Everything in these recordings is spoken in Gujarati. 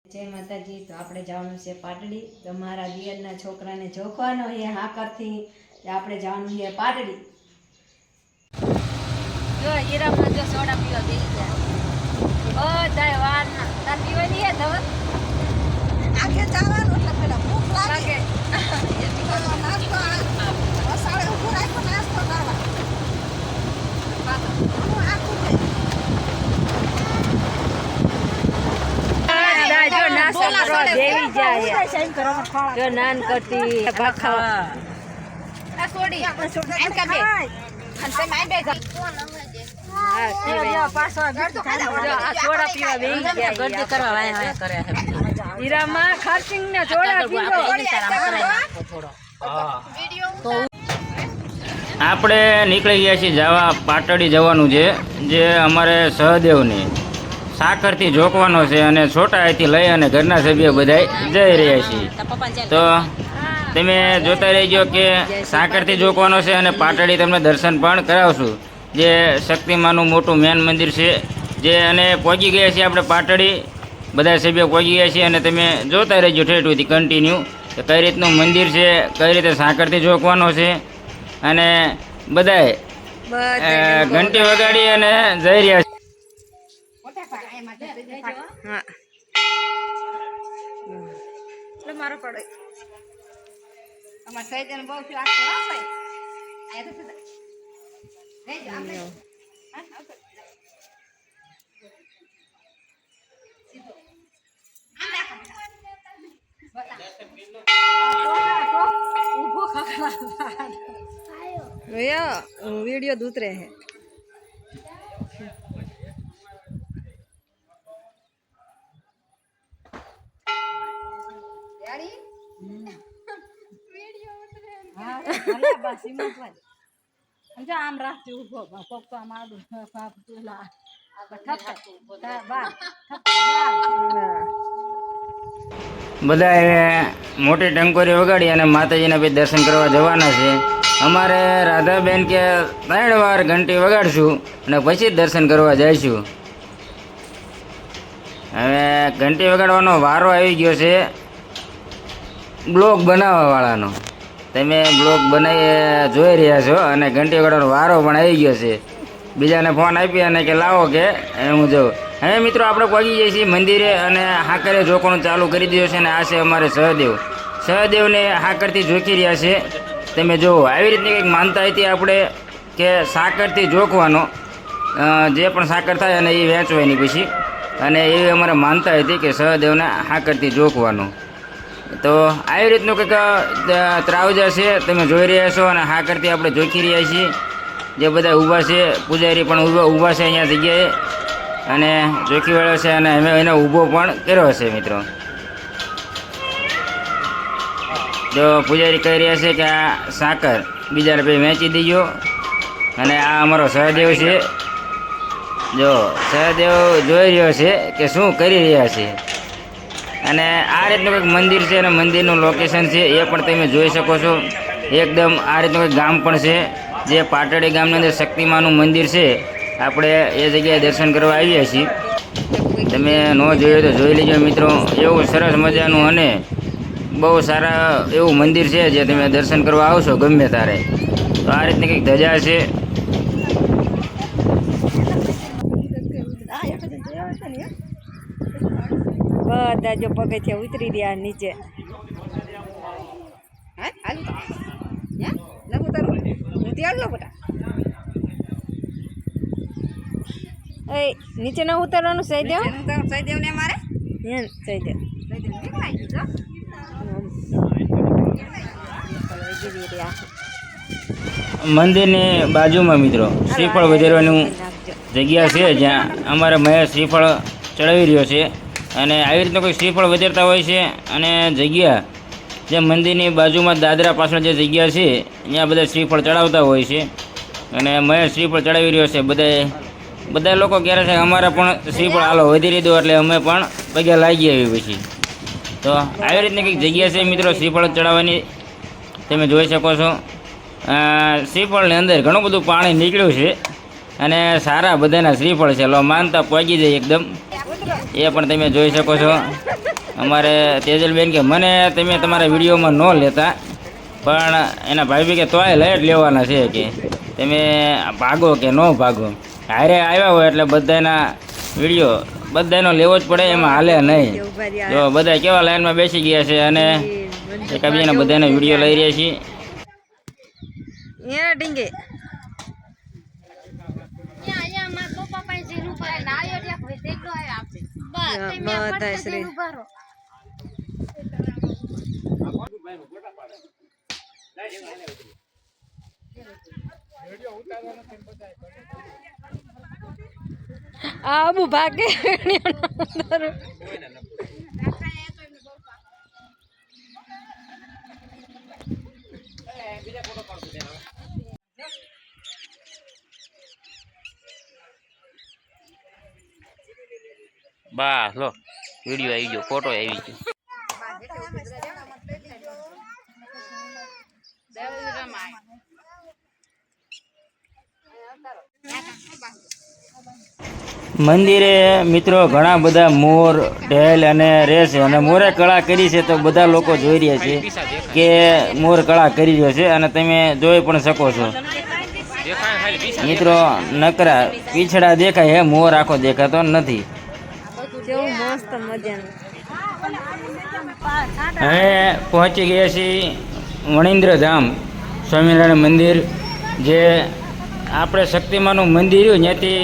જય માતાજી। તો આપણે જવાનું છે પાટડી। તો મારા દિયરના છોકરાને જોખવાનો છે હાકરથી આપણે જવાનું છે પાટડી। જો હીરામાં જો સોડા પીવા બેસી ગયા બધાય વારના તાર પીવાની હે ધવલ આગે જવાનું એટલે પેલા ભૂખ લાગે નાસ્તો વસાળે ઊભું રાખો નાસ્તો કરવા હું આખું જો નાસ્તો કરવા બેસી જાય જો નાન કરતી ભાખા આ સોડી એમ કે બે અને તે માઈ બે હીરામાં ખર્ચિંગ ને જોડા પીવો આપણે નીકળી ગયા છીએ જવા પાટડી જવાનું છે જે અમારે સહદેવની સાકરથી જોકવાનો છે અને છોટાઈથી લઈ અને ઘરના સભ્યો બધા જઈ રહ્યા છીએ। તો તમે જોતા રહેજો કે સાકરથી જોકવાનો છે અને પાટડી તમને દર્શન પણ કરાવશું જે શક્તિમાનું મોટું મેન મંદિર છે જે અને પહોંચી ગયા છીએ આપણે પાટડી બધા સભ્યો પહોંચી ગયા છીએ અને તમે જોતા રહેજો ઠેઠુંથી કન્ટિન્યુ કે કઈ રીતનું મંદિર છે કઈ રીતે સાકરથી જોકવાનો છે અને બધાએ ઘંટી વગાડી અને જઈ રહ્યા છે। મારો પડે અમાર સૈદન બહુ લાગતો હો ભાઈ આ તો લઈ જા આપણે સીધો આમ રાખો ઉભો ખખડા ભैया वीडियो दूसरे हैं यारी वीडियो उतरे हां अरे बासी मत वाज अंजा आम राखती उभो पग तो आम आडू पाप तुला બધા મોટી ટંકોરી વગાડી અને માતાજીના બી દર્શન કરવા જવાના છે। અમારે રાધાબેન કે 3 વાર ઘંટી વગાડશું અને પછી દર્શન કરવા જઈશું। હવે ઘંટી વગાડવાનો વારો આવી ગયો છે બ્લોગ બનાવવાવાળાનો। તમે બ્લોગ બનાવી જોઈ રહ્યા છો અને ઘંટી વગાડવાનો વારો પણ આવી ગયો છે। બીજાને ફોન આપી અને કે લાવો કે હું જોઉં। હવે મિત્રો આપણે પહોંચી જઈએ છીએ મંદિરે અને હાકરે જોકવાનું ચાલુ કરી દીધું છે અને આ છે અમારે સહદેવને હાકરથી જોખી રહ્યા છે। તમે જુઓ આવી રીતની કંઈક માનતા હતી આપણે કે સાકરથી જોખવાનો જે પણ સાકર થાય અને એ વેચવાની પછી અને એવી અમારે માનતા હતી કે સહદેવને હાકરથી જોખવાનું। તો આવી રીતનું કંઈક ત્રાવજા છે તમે જોઈ રહ્યા છો અને હાકરથી આપણે જોખી રહ્યા છીએ। જે બધા ઊભા છે પૂજારી પણ ઊભા છે અહીંયા જગ્યાએ અને જોખી વાળો છે અને અમે એને ઊભો પણ કર્યો છે મિત્રો। જો પૂજારી કહી રહ્યા છે કે આ સાકર બીજા રૂપિયા વેચી દીજો અને આ અમારો સહદેવ છે। જો સહદેવ જોઈ રહ્યો છે કે શું કરી રહ્યા છે અને આ રીતનું કંઈક મંદિર છે અને મંદિરનું લોકેશન છે એ પણ તમે જોઈ શકો છો। એકદમ આ રીતનું કંઈક ગામ પણ છે જે પાટડી ગામની અંદર શક્તિમાનું મંદિર છે। આપણે એ જગ્યાએ દર્શન કરવા આવીએ છીએ। તમે ન જોયું તો જોઈ લેજો મિત્રો। એવું સરસ મજાનું અને બહુ સારા એવું મંદિર છે જે તમે દર્શન કરવા આવશો ગમે ત્યારે। તો આ રીતની કંઈક ધજા છે। બધા જો પગથિયા ઉતરી રહ્યા નીચે નીચે ના ઉતરવાનું સૈદેવ ને મારે સૈદેવ મંદિરની બાજુમાં મિત્રો શ્રીફળ વધારવાનું જગ્યા છે જ્યાં અમારે મહેશ શ્રીફળ ચડાવી રહ્યો છે અને આવી રીતનું કોઈ શ્રીફળ વધારતા હોય છે અને જગ્યા જે મંદિરની બાજુમાં દાદરા પાછળ જે જગ્યા છે ત્યાં બધા શ્રીફળ ચડાવતા હોય છે અને મહેશ શ્રીફળ ચડાવી રહ્યો છે। બધા લોકો કહે છે અમારે પણ શ્રીફળ હાલો વધારી દો એટલે અમે પણ પગે લાગી આવી પછી। તો આવી રીતની કંઈક જગ્યા છે મિત્રો શ્રીફળ ચડાવવાની તમે જોઈ શકો છો। શ્રીફળની અંદર ઘણું બધું પાણી નીકળ્યું છે અને સારા બધાના શ્રીફળ છે લો માનતા પહોંચી જાય એકદમ એ પણ તમે જોઈ શકો છો। અમારે તેજલબેન કે મને તમે તમારા વિડીયોમાં ન લેતા, પણ એના ભાઈ બી કે તોય લઈ જ લેવાના છે કે તમે ભાગો કે ન ભાગો. હારે આવ્યા હોય એટલે બધાના વિડીયો બધાનો લેવો જ પડે, એમાં હાલે નહીં. જો બધા કેવા લાઈનમાં બેસી ગયા છે અને એકાબીજાના બધાના વિડીયો લઈ રહ્યા છીએ. ડીંગે આબુ ભાગે બસ લો વિડીયો આવી ગયો, ફોટો આવી ગયો. મંદિરે મિત્રો ઘણા બધા મોર ઢેલ અને રેસ અને મોરે કળા કરી છે, તો બધા લોકો જોઈ રહ્યા છે કે મોર કળા કરી રહ્યો છે અને તમે જોઈ પણ શકો છો મિત્રો. નકરા પીછડા દેખાય હે, મોર આખો દેખાતો નથી. કેવું મસ્ત મજાનું. હવે પહોંચી ગયા છીએ વણિન્દ્ર ધામ સ્વામિનારાયણ મંદિર, જે આપણે શક્તિમાનું મંદિર હોય ત્યાંથી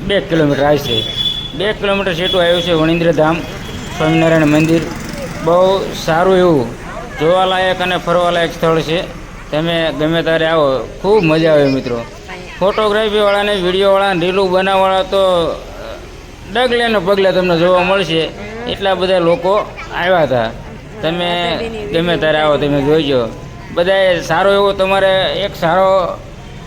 2 કિલોમીટર આવે છે. 2 કિલોમીટર સેટું આવ્યું છે વણિન્દ્ર ધામ સ્વામિનારાયણ મંદિર. બહુ સારું એવું જોવાલાયક અને ફરવાલાયક સ્થળ છે. તમે ગમે ત્યારે આવો, ખૂબ મજા આવે મિત્રો. ફોટોગ્રાફીવાળાને, વિડીયોવાળાને, રીલું બનાવવાળા તો ડગલે ને પગલે તમને જોવા મળશે. એટલા બધા લોકો આવ્યા હતા. તમે ગમે ત્યારે આવો, તમે જોઈજો. બધાએ સારો એવો તમારે એક સારો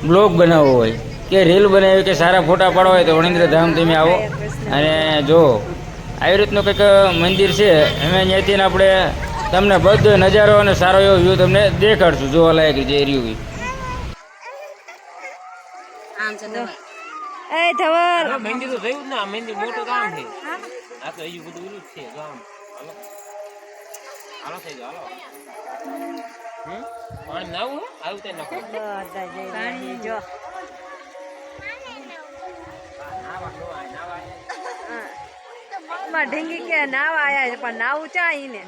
બ્લોગ બનાવવો હોય કે રીલ બનાવી કે સારા ફોટા પાડવા હોય તો વણિન્દ્ર ધામ તમે આવો અને જો. આવી રીતનું કંઈક મંદિર છે, અમે ત્યાંથી આપણે તમને બધો નજારો અને સારો એવો વ્યૂ તમને દેખાડશું જોવાલાયક જે રહ્યું. એ ધવલ મંદિર તો જોયું જ ના, મંદિર મોટું કામ છે. આ તો હજુ બધું ઓલું જ છે. જો આમ હાલો હાલો થઈ જાઓ, હાલો. પાણી નાવું આવું તે નાખો. પાણી જો ઢીંગી કે નાવા આયા છે, પણ નાવું ચા ઈને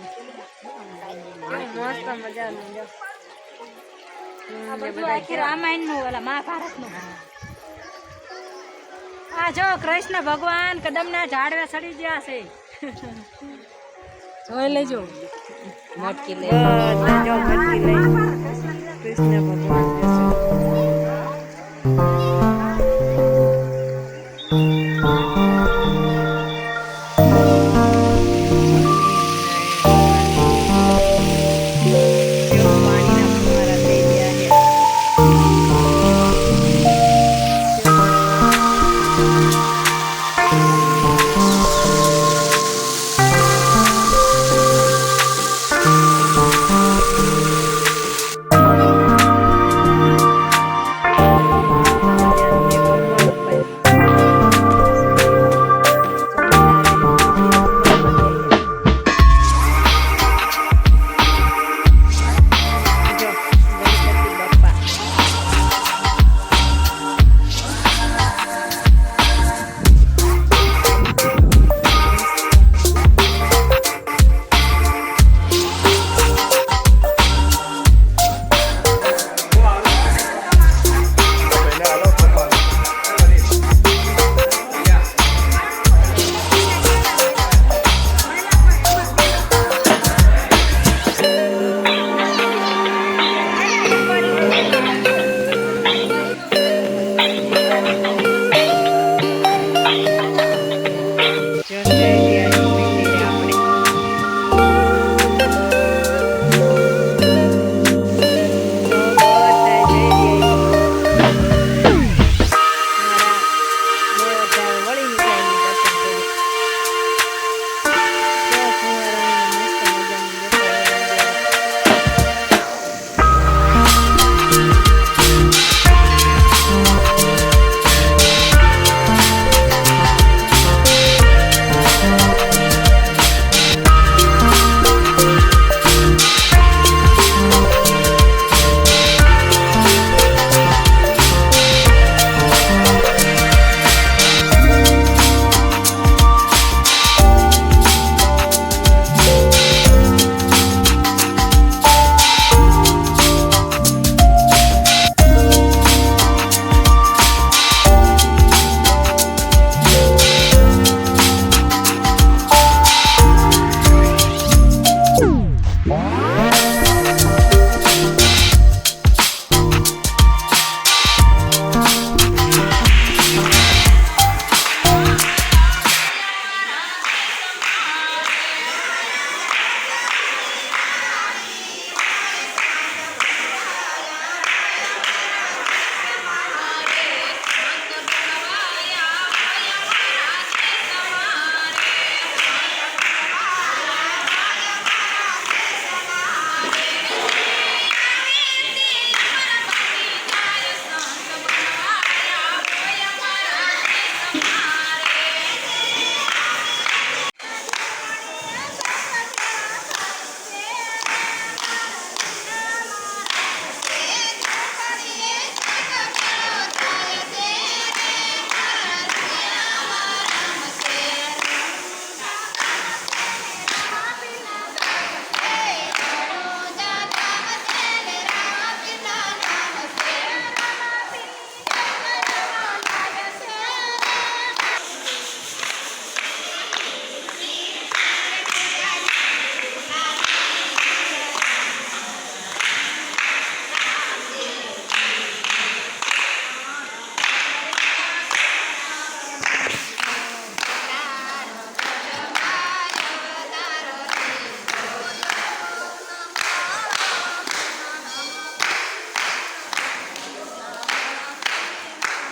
મસ્ત મજાનું. જો રામાયણ નું ઓલા મહાભારત નું. આ જો કૃષ્ણ ભગવાન કદમના ઝાડવે ચડી ગયા છે. જોઈ લેજો. મટકી લઈ કૃષ્ણ ભગવાન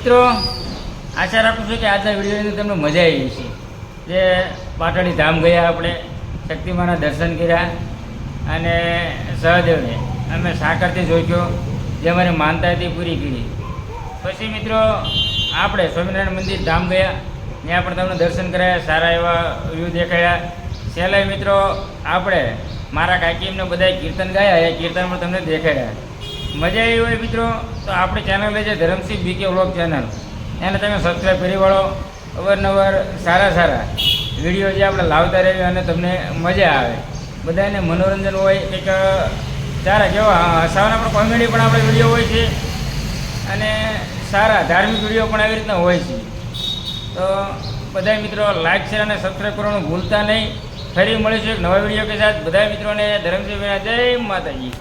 મિત્રો આશા રાખું છું કે આજના વિડીયોની તમને મજા આવી છે. જે પાટડી ધામ ગયા આપણે, શક્તિમાના દર્શન કર્યા અને સહદેવને અમે સાકરથી જોઈજો, જે અમારી માનતા હતી પૂરી કરી. પછી મિત્રો આપણે સ્વામિનારાયણ મંદિર ધામ ગયા, ત્યાં પણ તમને દર્શન કરાયા, સારા એવા વ્યૂ દેખાયા. છેલ્લે મિત્રો આપણે મારા કાકી એમને બધા કીર્તન ગાયા, એ કીર્તન પણ તમને દેખાડ્યા. મજા આવી હોય મિત્રો તો આપણી ચેનલ છે ધરમસિંહ બીકે વ્લોગ ચેનલ, એને તમે સબસ્ક્રાઈબ કરી વાળો. અવારનવાર સારા વિડીયો જે આપણે લાવતા રહીએ અને તમને મજા આવે, બધાને મનોરંજન હોય, કંઈક સારા કેવા હસાવાના પણ કોમેડી પણ આપણે વિડીયો હોય છે અને સારા ધાર્મિક વિડીયો પણ આવી રીતના હોય છે. તો બધા મિત્રો લાઈક શેર અને સબસ્ક્રાઈબ કરવાનું ભૂલતા નહીં. ફરી મળીશું એક નવા વિડીયો કે સાથ. બધા મિત્રોને ધરમસિંહભાઈના જય માતાજી.